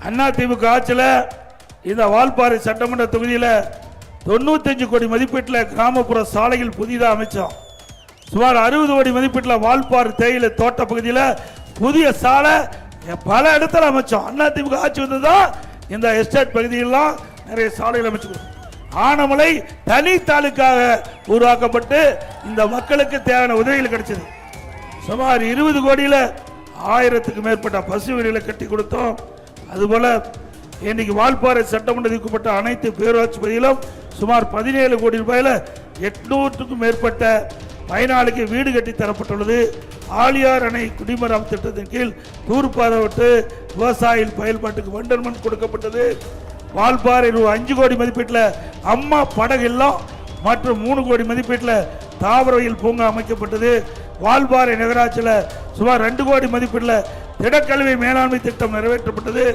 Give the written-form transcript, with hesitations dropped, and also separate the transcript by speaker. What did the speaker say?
Speaker 1: அதிமுக ஆட்சியில் இந்த வால்பாறை சட்டமன்ற தொகுதியில் 95 கோடி மதிப்பீட்டில் கிராமப்புற சாலைகள் புதிதாக அமைச்சோம். சுமார் 60 கோடி மதிப்பீட்டில் வால்பாறை தேயிலை தோட்ட பகுதியில் புதிய சாலை பல இடத்துல அமைச்சோம். அதிமுக ஆட்சி வந்ததுதான் இந்த எஸ்டேட் பகுதியெல்லாம் நிறைய சாலைகள் அமைச்சு. ஆனமலை தனி தாலுக்காக உருவாக்கப்பட்டு இந்த மக்களுக்கு தேவையான உதவிகள் கிடைச்சது. சுமார் 20 கோடியில் 1000க்கு மேற்பட்ட பசு வீடுகளை கட்டி கொடுத்தோம். அதுபோல இன்னைக்கு வால்பாறை சட்டமன்றத்திற்குட்பட்ட அனைத்து பேரூராட்சி பகுதியிலும் சுமார் 17 கோடி ரூபாயில் 800க்கும் மேற்பட்ட பயனாளிக்கு வீடு கட்டி தரப்பட்டுள்ளது. ஆழியார் அணை குடிமராமத்து திட்டத்தின் கீழ் தூர்பாரப்பட்டு விவசாயிகள் பயன்பாட்டுக்கு வண்டல் மண் கொடுக்கப்பட்டது. வால்பாறை 5 கோடி மதிப்பீட்டில் அம்மா படகு இல்லம் மற்றும் 3 கோடி மதிப்பீட்டில் தாவரவியல் பூங்கா அமைக்கப்பட்டது. வால்பாறை நகராட்சியில் சுமார் 2 கோடி மதிப்பீட்டில் திடக்கல்வி மேலாண்மை திட்டம் நிறைவேற்றப்பட்டது.